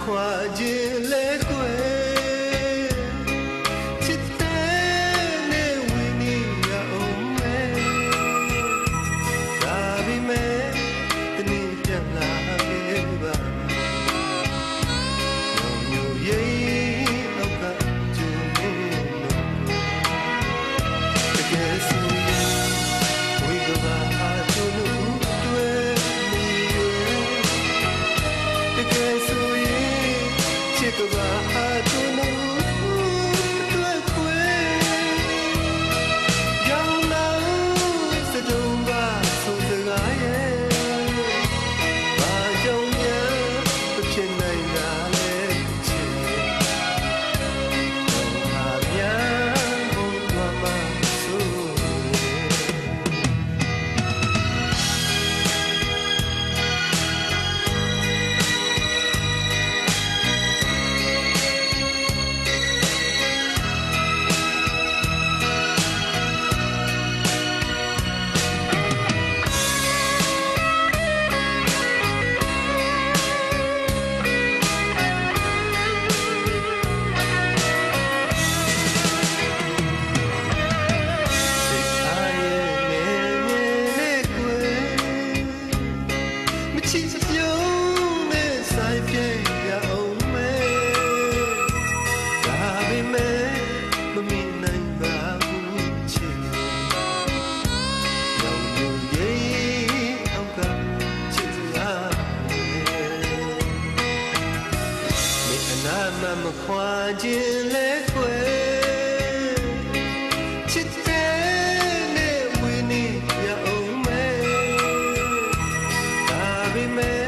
ခွာခြင်းလဲကွယ်ချစ်တဲ့နဲ့ဝင်းနေရအောင်မဲဒါပေမဲ့တနေ့ပြန်လာခဲ့ပါညိုရိပ်အောက်ကကျူနေလို့တကယ်ဆိုရင်ဝိကဘာအားသူတို့တွေ့နေတကယ်ဆိုရင်ချစ်ကဘာအားသူတို့တွေ့ခွေရောင်လာစတုံးပါဆိုစကားရဲ့ဘာကြောင့်များမဖြစ်နိုင်တာလဲချစ်ဟာများဘုံသွားမှဆိုချစ်စပြုံးနဲ့ဆိုင်ပြေရအောင်မဲဒါပေမဲ့မမီနိုင်ပါဘူးချစ်ရောင်လူရဲ့အောက်ကချစ်စရာမင်းအနာမခွာခြင်းလဲကွယ်ချစ်တဲ့နဲ့ဝင်းနေရအောင်မဲဒါပေမဲ့